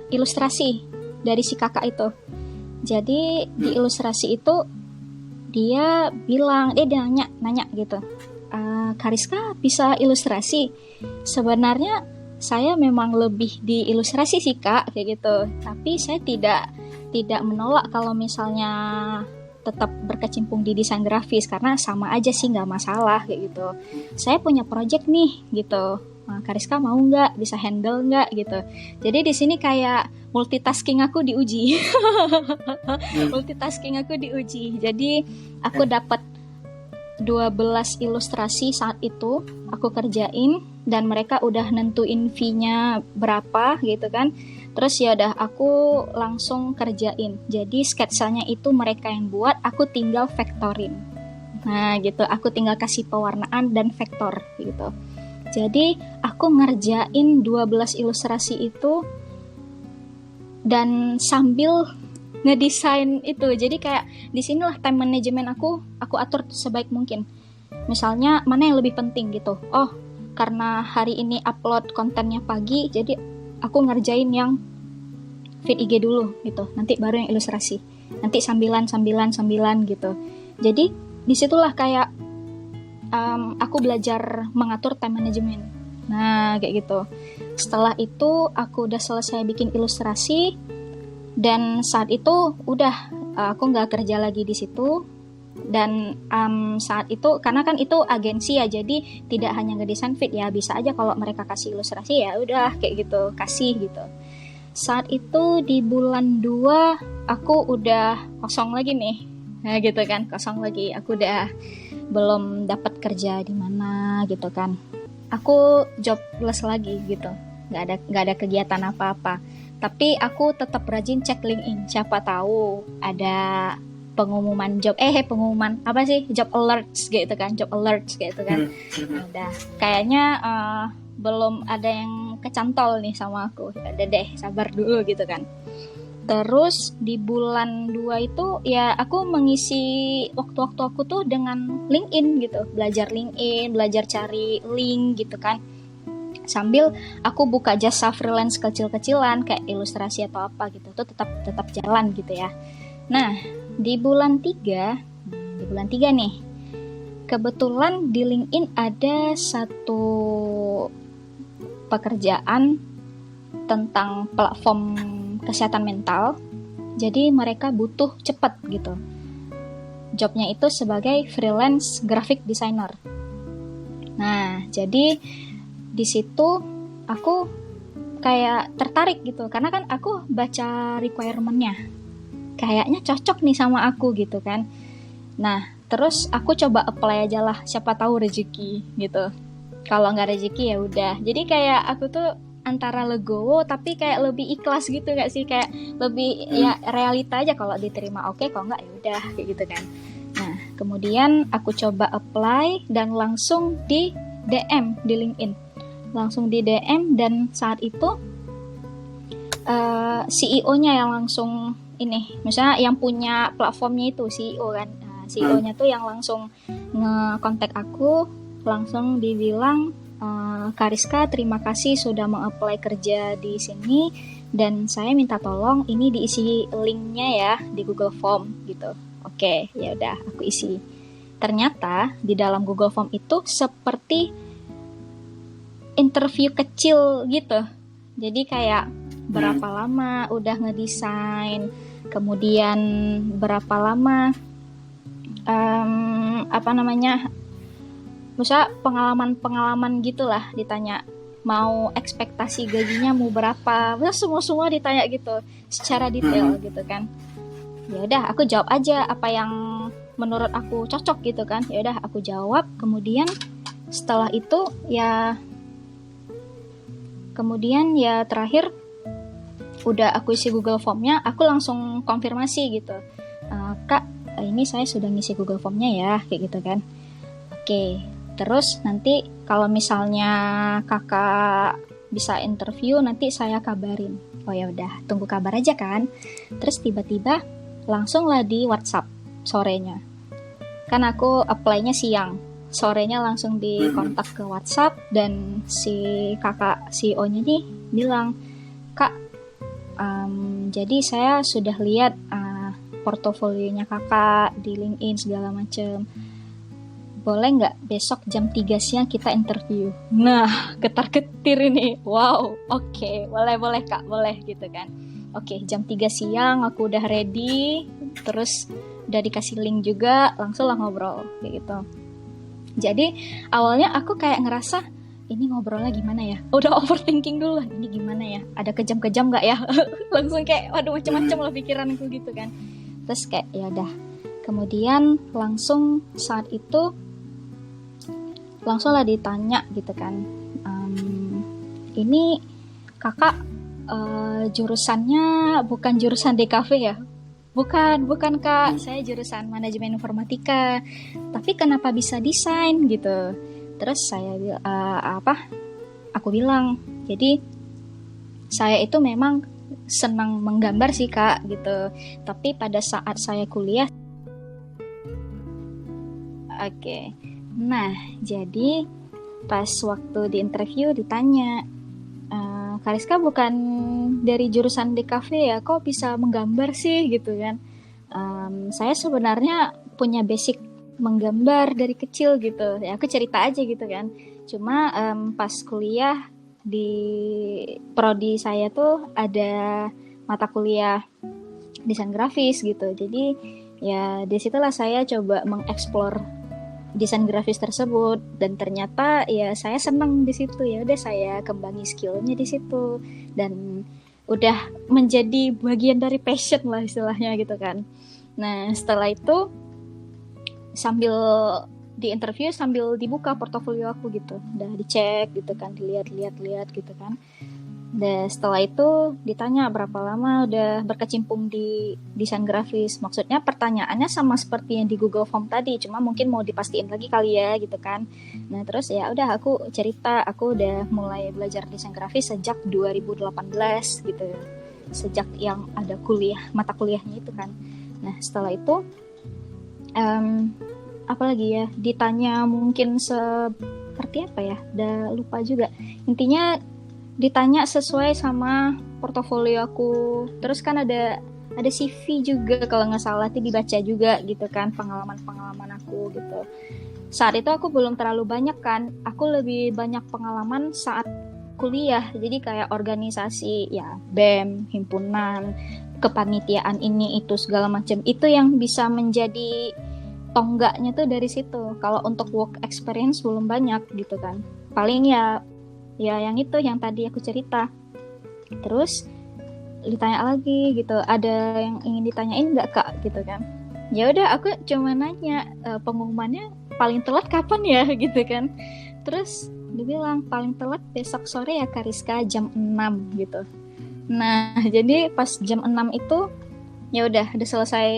ilustrasi dari si kakak itu. Jadi di ilustrasi itu dia nanya gitu, Kariska bisa ilustrasi? Sebenarnya saya memang lebih di ilustrasi sih kak, kayak gitu. Tapi saya tidak menolak kalau misalnya tetap berkecimpung di desain grafis, karena sama aja sih, nggak masalah kayak gitu. Saya punya project nih gitu, Kariska mau nggak, bisa handle nggak gitu. Jadi di sini kayak multitasking aku diuji. Multitasking aku diuji. Jadi aku dapat 12 ilustrasi saat itu aku kerjain, dan mereka udah nentuin fee-nya berapa gitu kan. Terus ya udah aku langsung kerjain. Jadi sketsanya itu mereka yang buat, aku tinggal vektorin. Nah gitu, aku tinggal kasih pewarnaan dan vektor gitu. Jadi aku ngerjain 12 ilustrasi itu dan sambil ngedesain itu. Jadi kayak disinilah time management aku atur sebaik mungkin. Misalnya mana yang lebih penting gitu. Oh, karena hari ini upload kontennya pagi, jadi aku ngerjain yang feed IG dulu gitu. Nanti baru yang ilustrasi. Nanti sambilan gitu. Jadi disitulah kayak aku belajar mengatur time management. Nah, kayak gitu. Setelah itu aku udah selesai bikin ilustrasi, dan saat itu udah aku nggak kerja lagi di situ. Dan saat itu karena kan itu agensi ya, jadi tidak hanya ngedesain feed ya, bisa aja kalau mereka kasih ilustrasi ya udah kayak gitu, kasih gitu. Saat itu di bulan 2 aku udah kosong lagi nih. Nah, gitu kan, kosong lagi. Aku udah belum dapat kerja di mana gitu kan. Aku jobless lagi gitu. Nggak ada kegiatan apa-apa. Tapi aku tetap rajin cek LinkedIn. Siapa tahu ada pengumuman job, pengumuman apa sih? Job alerts gitu kan, Udah, kayaknya belum ada yang kecantol nih sama aku. Ada deh, sabar dulu gitu kan. Terus di bulan 2 itu ya aku mengisi waktu-waktu aku tuh dengan LinkedIn gitu. Belajar LinkedIn, belajar cari link gitu kan. Sambil aku buka jasa freelance kecil-kecilan kayak ilustrasi atau apa gitu. Itu tetap jalan gitu ya. Nah, di bulan 3 nih, kebetulan di LinkedIn ada satu pekerjaan tentang platform kesehatan mental. Jadi mereka butuh cepat gitu. Jobnya itu sebagai freelance graphic designer. Nah, jadi di situ aku kayak tertarik gitu, karena kan aku baca requirement-nya. Kayaknya cocok nih sama aku gitu kan. Nah, terus aku coba apply aja lah, siapa tahu rezeki gitu. Kalau nggak rezeki ya udah. Jadi kayak aku tuh antara legowo tapi kayak lebih ikhlas gitu nggak sih, kayak lebih ya realita aja, kalau diterima oke, kalau nggak ya udah kayak gitu kan. Nah, kemudian aku coba apply dan langsung di DM di LinkedIn. Langsung di DM, dan saat itu CEO-nya yang langsung ini, misalnya yang punya platformnya itu CEO kan. Nah, CEO-nya tuh yang langsung nge-kontak aku, langsung dibilang, Kariska, terima kasih sudah mengapply kerja di sini, dan saya minta tolong ini diisi linknya ya di Google Form gitu. Oke, ya udah aku isi. Ternyata di dalam Google Form itu seperti interview kecil gitu. Jadi kayak berapa lama udah ngedesain, kemudian berapa lama misalnya pengalaman gitulah, ditanya mau ekspektasi gajinya mau berapa, semua ditanya gitu secara detail gitu kan. Ya udah aku jawab aja apa yang menurut aku cocok gitu kan. Ya udah aku jawab, kemudian setelah itu ya terakhir udah aku isi Google Form-nya, aku langsung konfirmasi gitu, Kak, ini saya sudah ngisi Google Form-nya ya, kayak gitu kan. Oke, terus nanti kalau misalnya kakak bisa interview, nanti saya kabarin. Oh ya udah, tunggu kabar aja kan. Terus tiba-tiba langsung lah di WhatsApp sorenya. Kan aku apply-nya siang. sorenya langsung dikontak ke WhatsApp, dan si kakak CEO-nya nih bilang, "Kak, jadi saya sudah lihat portofolionya kakak di LinkedIn segala macem. Boleh nggak besok jam 3 siang kita interview?" Nah, ketar-ketir ini. Wow, oke, boleh Kak, boleh gitu kan. Oke, jam 3 siang aku udah ready, terus udah dikasih link juga, langsung lah ngobrol kayak gitu. Jadi awalnya aku kayak ngerasa ini ngobrolnya gimana ya? Udah overthinking dulu, ini gimana ya? Ada kejam-kejam nggak ya? Langsung kayak waduh macam-macam lah pikiranku gitu kan. Terus kayak ya udah. Kemudian langsung saat itu langsung lah ditanya gitu kan, ini kakak jurusannya bukan jurusan DKV ya? Bukan Kak, saya jurusan manajemen informatika. Tapi kenapa bisa desain gitu? Terus saya aku bilang, jadi saya itu memang senang menggambar sih Kak gitu. Tapi pada saat saya kuliah, oke. Nah, jadi pas waktu di interview ditanya, Kariska bukan dari jurusan DKV ya, kok bisa menggambar sih gitu kan. Saya sebenarnya punya basic menggambar dari kecil gitu. Ya aku cerita aja gitu kan. Cuma pas kuliah di prodi saya tuh ada mata kuliah desain grafis gitu. Jadi ya disitulah saya coba mengeksplor desain grafis tersebut, dan ternyata ya saya senang di situ. Ya udah saya kembangi skillnya di situ, dan udah menjadi bagian dari passion lah istilahnya gitu kan. Nah setelah itu sambil di interview sambil dibuka portofolio aku gitu, udah dicek gitu kan, dilihat gitu kan. Dan setelah itu ditanya berapa lama udah berkecimpung di desain grafis. Maksudnya pertanyaannya sama seperti yang di Google Form tadi, cuma mungkin mau dipastiin lagi kali ya gitu kan. Nah terus ya udah aku cerita, aku udah mulai belajar desain grafis sejak 2018 gitu, sejak yang ada mata kuliahnya itu kan. Nah setelah itu apalagi ya, ditanya mungkin seperti apa ya, udah lupa juga. Intinya ditanya sesuai sama portofolio aku. Terus kan ada CV juga kalau nggak salah, itu dibaca juga gitu kan, pengalaman aku gitu. Saat itu aku belum terlalu banyak kan, aku lebih banyak pengalaman saat kuliah. Jadi kayak organisasi ya, BEM, himpunan, kepanitiaan ini itu segala macam. Itu yang bisa menjadi tonggaknya tuh dari situ. Kalau untuk work experience belum banyak gitu kan. Paling ya yang itu yang tadi aku cerita. Terus ditanya lagi gitu, ada yang ingin ditanyain nggak Kak gitu kan. Ya udah aku cuma nanya, pengumumannya paling telat kapan ya gitu kan. Terus dibilang paling telat besok sore ya Kariska jam 6 gitu. Nah jadi pas jam 6 itu ya udah selesai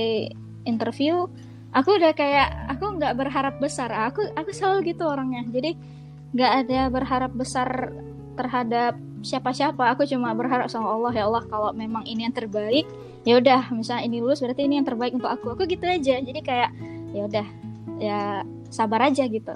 interview. Aku udah kayak, aku nggak berharap besar. Aku selalu gitu orangnya. Jadi nggak ada berharap besar terhadap siapa-siapa. Aku cuma berharap sama Allah, ya Allah kalau memang ini yang terbaik, ya udah, misalnya ini lulus berarti ini yang terbaik untuk aku gitu aja. Jadi kayak ya udah, ya sabar aja gitu.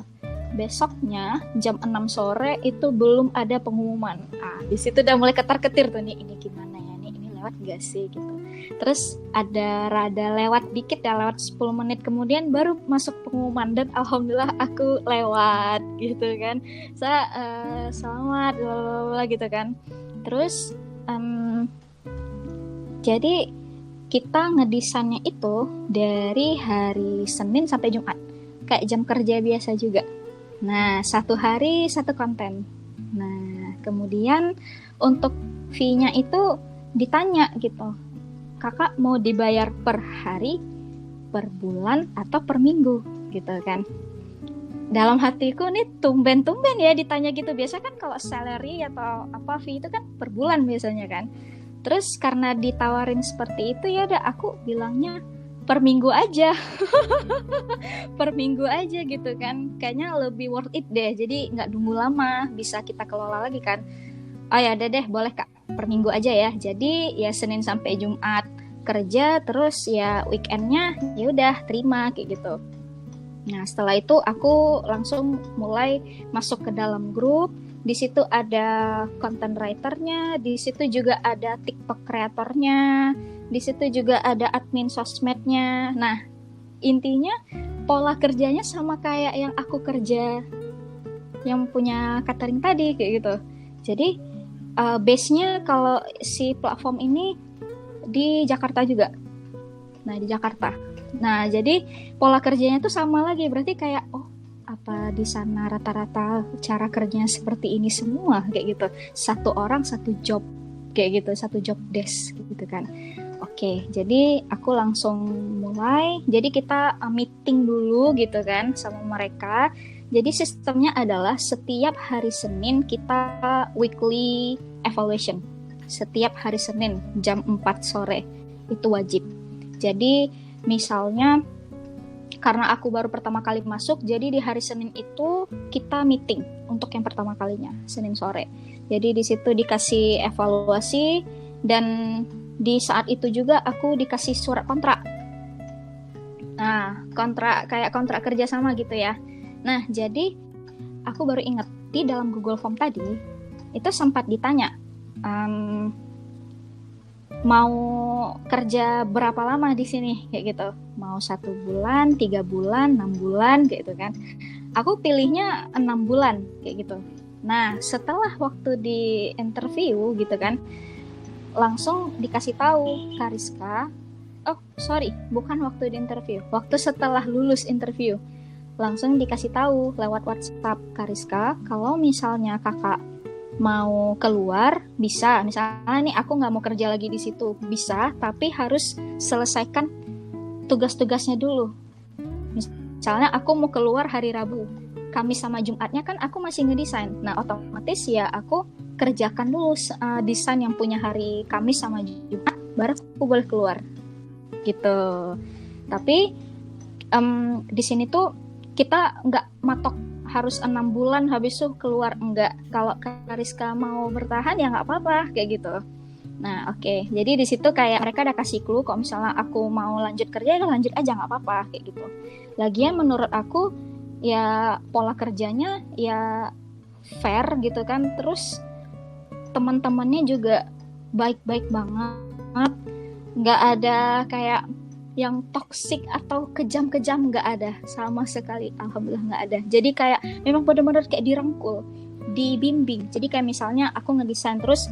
Besoknya jam 6 sore itu belum ada pengumuman. Di situ udah mulai ketar-ketir tuh, nih ini gimana ya, ini lewat gak sih gitu. Terus ada rada lewat dikit ya, lewat 10 menit kemudian baru masuk pengumuman, dan alhamdulillah aku lewat gitu kan. Selamat blablabla gitu kan. Terus jadi kita ngedesainnya itu dari hari Senin sampai Jumat, kayak jam kerja biasa juga. Nah 1 hari 1 konten. Nah kemudian untuk fee-nya itu ditanya gitu, kakak mau dibayar per hari, per bulan, atau per minggu gitu kan. Dalam hatiku nih tumben-tumben ya ditanya gitu. Biasa kan kalau salary atau apa fee itu kan per bulan biasanya kan. Terus karena ditawarin seperti itu, ya udah aku bilangnya per minggu aja. Per minggu aja gitu kan. Kayaknya lebih worth it deh. Jadi nggak nunggu lama, bisa kita kelola lagi kan. Oh ya udah deh, boleh Kak, per minggu aja ya. Jadi ya Senin sampai Jumat kerja, terus ya weekendnya ya udah terima kayak gitu. Nah, setelah itu aku langsung mulai masuk ke dalam grup. Di situ ada content writer-nya, di situ juga ada TikTok kreatornya, di situ juga ada admin sosmednya. Nah, intinya pola kerjanya sama kayak yang aku kerja yang punya catering tadi kayak gitu. Jadi base-nya kalau si platform ini di Jakarta juga. Nah, di Jakarta. Nah, jadi pola kerjanya tuh sama lagi. Berarti kayak, oh, apa di sana rata-rata cara kerjanya seperti ini semua kayak gitu. Satu orang satu job kayak gitu, satu job desk gitu kan. Oke, jadi aku langsung mulai. Jadi kita meeting dulu gitu kan sama mereka. Jadi sistemnya adalah setiap hari Senin kita weekly evaluation. Setiap hari Senin jam 4 sore itu wajib. Jadi misalnya karena aku baru pertama kali masuk, jadi di hari Senin itu kita meeting untuk yang pertama kalinya, Senin sore. Jadi di situ dikasih evaluasi dan di saat itu juga aku dikasih surat kontrak. Nah, kayak kontrak kerja sama gitu ya. Nah, jadi aku baru ingat di dalam Google Form tadi itu sempat ditanya mau kerja berapa lama di sini kayak gitu, mau 1 bulan, 3 bulan, 6 bulan kayak gitu kan. Aku pilihnya 6 bulan kayak gitu. Nah, setelah waktu di interview gitu kan, langsung dikasih tahu Kariska, bukan waktu di interview, waktu setelah lulus interview langsung dikasih tahu lewat WhatsApp Kariska kalau misalnya kakak mau keluar bisa, misalnya nih aku nggak mau kerja lagi di situ bisa, tapi harus selesaikan tugas-tugasnya dulu. Misalnya aku mau keluar hari Rabu, Kamis sama Jumatnya kan aku masih ngedesain. Nah otomatis ya aku kerjakan dulu desain yang punya hari Kamis sama Jumat, baru aku boleh keluar gitu. Tapi di sini tuh kita nggak matok harus 6 bulan habis itu keluar, enggak. Kalau Kariska mau bertahan ya nggak apa-apa kayak gitu. Nah oke. Jadi di situ kayak mereka udah kasih clue kalau misalnya aku mau lanjut kerja ya lanjut aja nggak apa-apa kayak gitu. Lagian menurut aku ya pola kerjanya ya fair gitu kan. Terus teman-temannya juga baik-baik banget, nggak ada kayak yang toksik atau kejam-kejam, nggak ada sama sekali, alhamdulillah nggak ada. Jadi kayak memang benar-benar kayak dirangkul, dibimbing. Jadi kayak misalnya aku ngedesain terus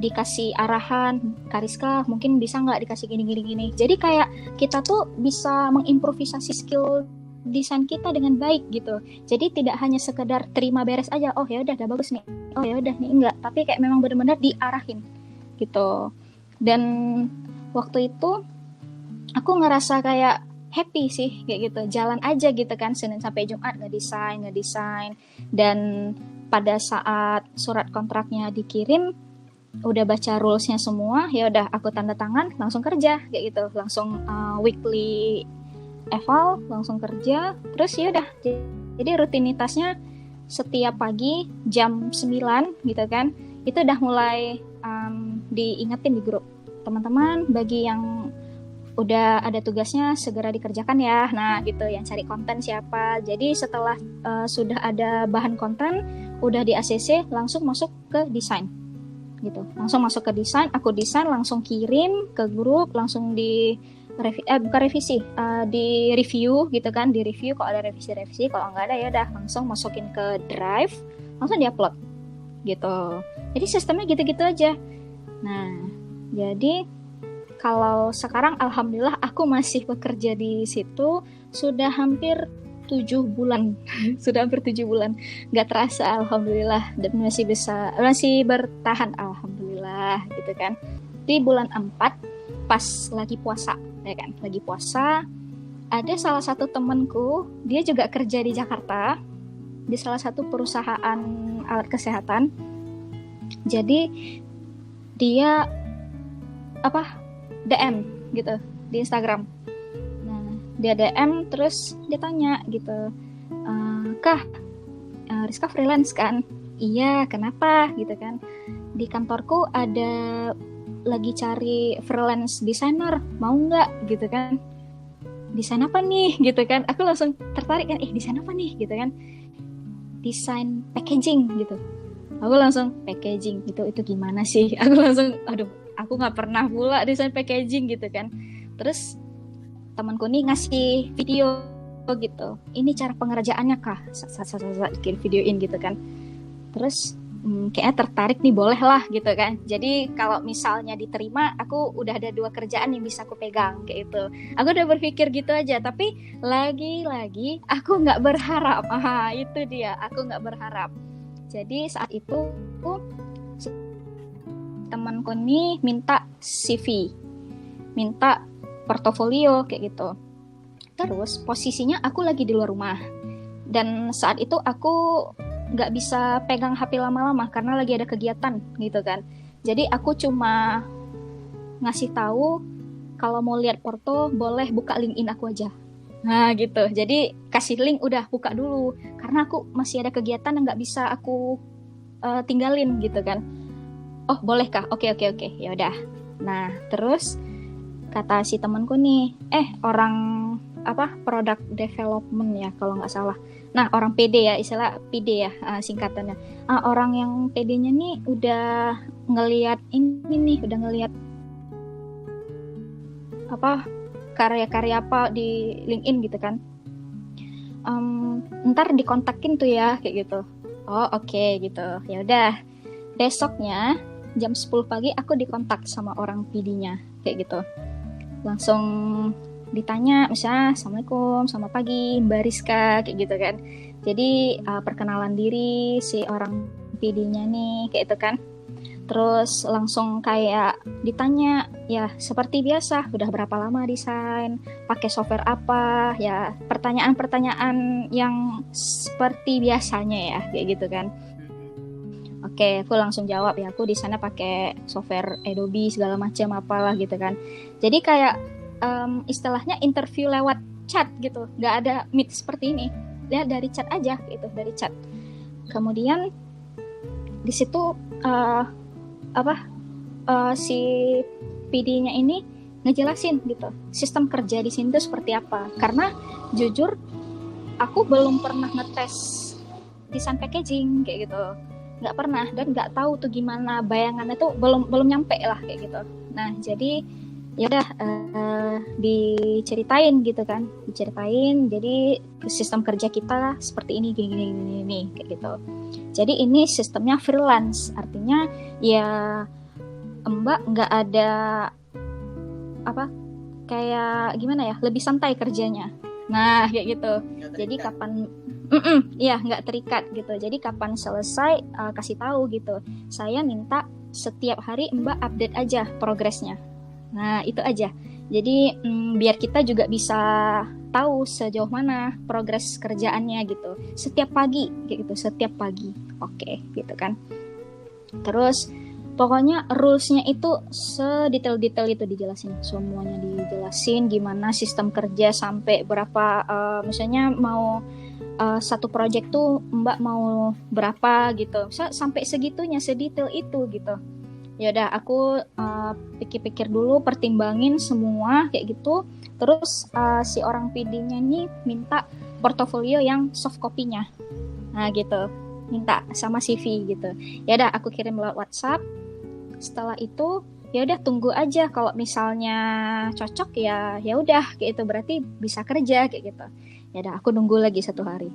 dikasih arahan, Kariska mungkin bisa nggak dikasih gini. Jadi kayak kita tuh bisa mengimprovisasi skill desain kita dengan baik gitu. Jadi tidak hanya sekedar terima beres aja, oh ya udah bagus nih, oh ya udah nih, enggak. Tapi kayak memang benar-benar diarahin gitu. Dan waktu itu aku ngerasa kayak happy sih kayak gitu, jalan aja gitu kan Senin sampai Jumat ngedesain dan pada saat surat kontraknya dikirim udah baca rulesnya semua, ya udah aku tanda tangan langsung kerja kayak gitu, langsung weekly eval langsung kerja. Terus ya udah jadi rutinitasnya setiap pagi jam 9 gitu kan, itu udah mulai diingetin di grup, teman-teman bagi yang udah ada tugasnya segera dikerjakan ya. Nah gitu, yang cari konten siapa. Jadi setelah sudah ada bahan konten, udah di ACC, langsung masuk ke desain gitu. Langsung masuk ke desain, aku desain langsung kirim ke grup, langsung di di review gitu kan, di review kalau ada revisi, kalau nggak ada ya udah langsung masukin ke drive, langsung diupload gitu. Jadi sistemnya gitu-gitu aja. Nah jadi kalau sekarang alhamdulillah aku masih bekerja di situ sudah hampir 7 bulan. Sudah hampir 7 bulan. Gak terasa alhamdulillah, dan masih bertahan alhamdulillah gitu kan. Di bulan 4 pas lagi puasa, ya kan? Lagi puasa, ada salah satu temanku, dia juga kerja di Jakarta di salah satu perusahaan alat kesehatan. Jadi dia DM gitu di Instagram. Nah dia DM terus dia tanya gitu, Kah, Rizka freelance kan? Iya, kenapa gitu kan? Di kantorku ada lagi cari freelance designer, mau nggak gitu kan? desain apa nih gitu kan. Aku langsung tertarik kan, desain apa nih gitu kan. Desain packaging gitu. Aku langsung packaging itu gimana sih? Aku langsung aduh, aku nggak pernah pula desain packaging gitu kan. Terus temanku nih ngasih video gitu. Ini cara pengerjaannya kah? Bikin videoin gitu kan. Terus kayaknya tertarik nih, boleh lah gitu kan. Jadi kalau misalnya diterima, aku udah ada 2 kerjaan yang bisa aku pegang kayak gitu. Aku udah berpikir gitu aja, tapi lagi-lagi aku nggak berharap. Itu dia, aku nggak berharap. Jadi saat itu temanku nih minta CV, minta portofolio kayak gitu. Terus posisinya aku lagi di luar rumah, dan saat itu aku nggak bisa pegang HP lama-lama karena lagi ada kegiatan gitu kan. Jadi aku cuma ngasih tahu kalau mau lihat porto boleh buka LinkedIn aku aja. Nah gitu. Jadi kasih link, udah buka dulu karena aku masih ada kegiatan yang nggak bisa aku tinggalin gitu kan. Oh boleh kah? Oke. Ya udah. Nah terus kata si temanku nih, orang product development ya kalau nggak salah. Nah orang PD ya, istilah PD ya singkatannya. Orang yang PD-nya nih udah ngelihat ini nih, udah ngelihat karya-karya apa di LinkedIn gitu kan. Ntar dikontakin tuh ya kayak gitu. Oh oke, gitu. Ya udah. Besoknya jam 10 pagi aku dikontak sama orang PD-nya kayak gitu. Langsung ditanya misalnya, Assalamualaikum, selamat pagi Mbak Rizka kayak gitu kan. Jadi perkenalan diri si orang PD-nya nih kayak itu kan. Terus langsung kayak ditanya, ya seperti biasa, udah berapa lama desain, pakai software apa, ya pertanyaan-pertanyaan yang seperti biasanya ya kayak gitu kan. Oke, aku langsung jawab ya, aku di sana pakai software Adobe segala macam apalah gitu kan. Jadi kayak istilahnya interview lewat chat gitu, nggak ada meet seperti ini, lihat dari chat aja gitu, dari chat. Kemudian di situ si PD-nya ini ngejelasin gitu sistem kerja di sini tuh seperti apa. Karena jujur aku belum pernah ngetes desain packaging kayak gitu, nggak pernah, dan nggak tahu tuh gimana, bayangannya tuh belum nyampe lah kayak gitu. Nah jadi ya udah diceritain gitu kan, jadi sistem kerja kita seperti ini gini kayak gitu. Jadi ini sistemnya freelance, artinya ya Mbak nggak ada kayak gimana ya, lebih santai kerjanya. Nah kayak gitu. Jadi kapan nggak terikat gitu. Jadi kapan selesai kasih tahu gitu. Saya minta setiap hari Mbak update aja progresnya. Nah itu aja. Jadi biar kita juga bisa tahu sejauh mana progres kerjaannya gitu. Setiap pagi kayak gitu, setiap pagi. Oke, gitu kan. Terus pokoknya rules-nya itu sedetail-detail itu dijelasin. Semuanya dijelasin gimana sistem kerja sampai berapa, misalnya mau satu project tuh Mbak mau berapa gitu. Sampai segitunya, sedetail itu gitu. Ya udah aku pikir-pikir dulu, pertimbangin semua kayak gitu. Terus si orang PD-nya nih minta portofolio yang soft copy-nya. Nah gitu, minta sama CV gitu. Ya udah aku kirim lewat WhatsApp. Setelah itu ya udah tunggu aja, kalau misalnya cocok ya udah kayak itu, berarti bisa kerja kayak gitu. Ya udah aku nunggu lagi 1 hari.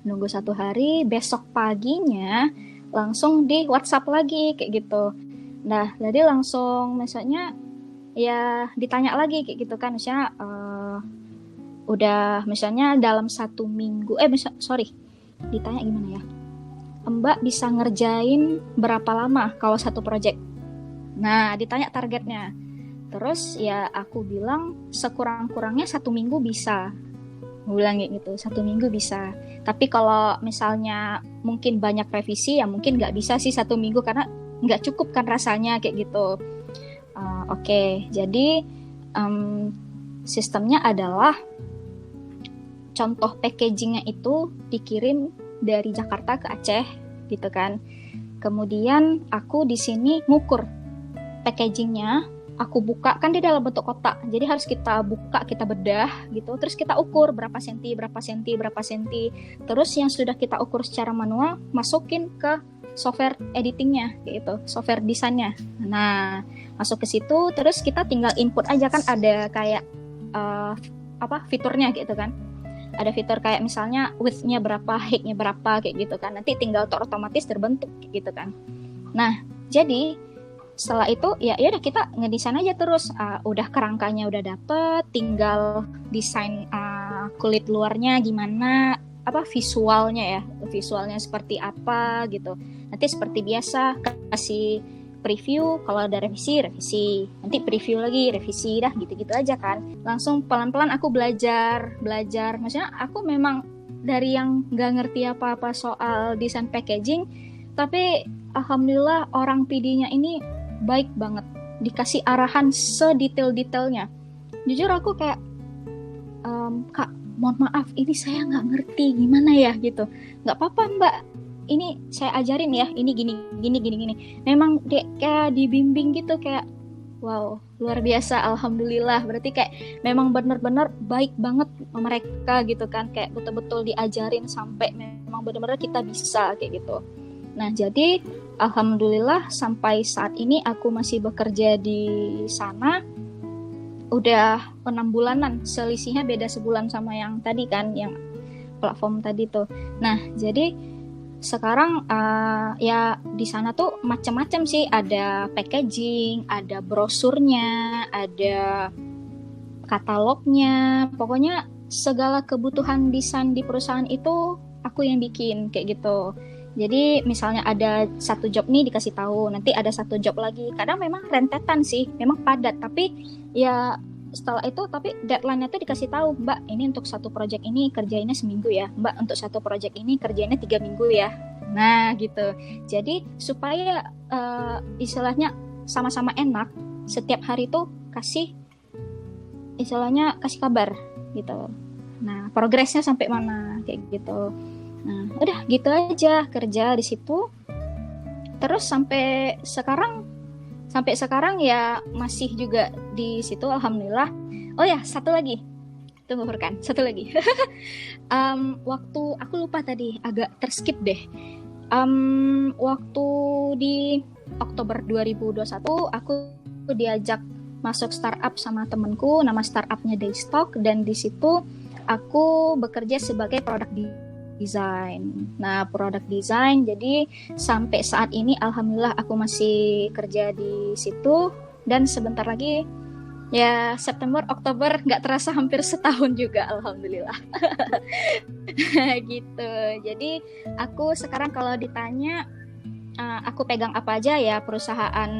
Nunggu 1 hari, besok paginya langsung di WhatsApp lagi kayak gitu. Nah, jadi langsung misalnya ya ditanya lagi kayak gitu kan, misalnya udah misalnya dalam 1 minggu, ditanya gimana ya, Mbak bisa ngerjain berapa lama kalau satu project. Nah, ditanya targetnya. Terus ya aku bilang sekurang-kurangnya 1 minggu bisa. Gue bilang gitu, 1 minggu bisa. Tapi kalau misalnya mungkin banyak revisi ya mungkin nggak bisa sih 1 minggu, karena nggak cukup kan rasanya kayak gitu. Oke, jadi sistemnya adalah contoh packagingnya itu dikirim dari Jakarta ke Aceh gitu kan. Kemudian aku di sini ngukur packagingnya aku buka kan dia dalam bentuk kotak, jadi harus kita buka, kita bedah gitu, terus kita ukur berapa senti, berapa senti, berapa senti, terus yang sudah kita ukur secara manual masukin ke software editingnya gitu, software desainnya. Nah masuk ke situ, terus kita tinggal input aja kan, ada kayak fiturnya gitu kan, ada fitur kayak misalnya width-nya berapa, height-nya berapa kayak gitu kan, nanti tinggal otomatis terbentuk kayak gitu kan. Nah jadi setelah itu ya udah kita ngedesain aja terus, udah kerangkanya udah dapet, tinggal desain kulit luarnya gimana, visualnya seperti apa gitu. Nanti seperti biasa kasih preview, kalau ada revisi, nanti preview lagi, revisi, dah gitu-gitu aja kan. Langsung pelan-pelan aku belajar, maksudnya aku memang dari yang nggak ngerti apa-apa soal desain packaging, tapi alhamdulillah orang PD-nya ini baik banget, dikasih arahan sedetail-detailnya. Jujur aku kayak, Kak, mohon maaf, ini saya nggak ngerti gimana ya gitu. Nggak apa-apa Mbak, ini saya ajarin ya, ini gini. Memang kayak dibimbing gitu, kayak wow, luar biasa, alhamdulillah. Berarti kayak memang benar-benar baik banget mereka gitu kan, kayak betul-betul diajarin sampai memang benar-benar kita bisa kayak gitu. Nah, jadi alhamdulillah sampai saat ini aku masih bekerja di sana. Udah 6 bulanan, selisihnya beda sebulan sama yang tadi kan, yang platform tadi tuh. Nah, jadi sekarang ya di sana tuh macam-macam sih, ada packaging, ada brosurnya, ada katalognya, pokoknya segala kebutuhan desain di perusahaan itu aku yang bikin kayak gitu. Jadi misalnya ada satu job nih dikasih tahu, nanti ada satu job lagi. Kadang memang rentetan sih, memang padat, tapi ya setelah itu tapi deadline-nya tuh dikasih tahu, Mbak, ini untuk satu project ini kerjainnya seminggu ya, Mbak, untuk satu project ini kerjainnya 3 minggu ya. Nah gitu. Jadi supaya istilahnya sama-sama enak, setiap hari tuh kasih kabar gitu. Nah progresnya sampai mana kayak gitu. Nah, udah gitu aja kerja di situ. Terus sampai sekarang ya masih juga di situ, alhamdulillah. Oh ya, satu lagi. Tunggu Furkan, satu lagi. Waktu aku lupa tadi, agak terskip deh. Waktu di Oktober 2021 aku diajak masuk startup sama temenku, nama startupnya Daystock, dan di situ aku bekerja sebagai product design. Nah, product design, jadi sampai saat ini alhamdulillah aku masih kerja di situ, dan sebentar lagi ya September, Oktober, nggak terasa hampir setahun juga, alhamdulillah. Gitu. Jadi aku sekarang kalau ditanya aku pegang apa aja ya, perusahaan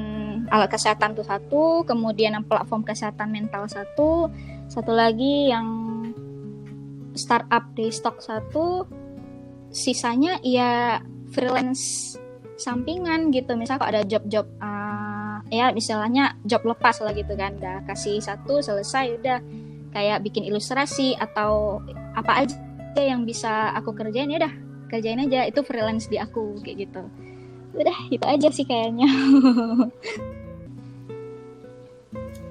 alat kesehatan tuh satu, kemudian platform kesehatan mental satu lagi yang startup Daystock satu, sisanya ya freelance sampingan gitu. Misal kalau ada job-job ya misalnya job lepas lah gitu kan, udah kasih satu selesai, udah kayak bikin ilustrasi atau apa aja yang bisa aku kerjain, ya udah kerjain aja, itu freelance di aku kayak gitu. Udah itu aja sih kayaknya.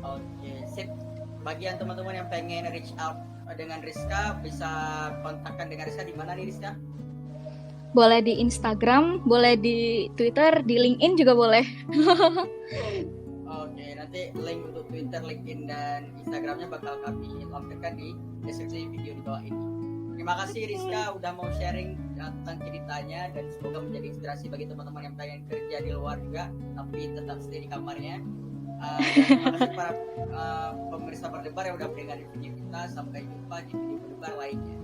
Oke, sip. Bagi yang teman-teman yang pengen reach out dengan Rizka, bisa kontakkan dengan Rizka di mana nih Rizka? Boleh di Instagram, boleh di Twitter, di LinkedIn juga boleh. Oke, nanti link untuk Twitter, LinkedIn, dan Instagramnya bakal kami lampirkan di deskripsi video di bawah ini. Terima kasih Rizka udah mau sharing tentang ceritanya, dan semoga menjadi inspirasi bagi teman-teman yang pengen kerja di luar juga tapi tetap stay di kamarnya. Dan terima kasih para pemirsa berdebar yang udah mendengar video kita. Sampai jumpa di video berdebar lainnya.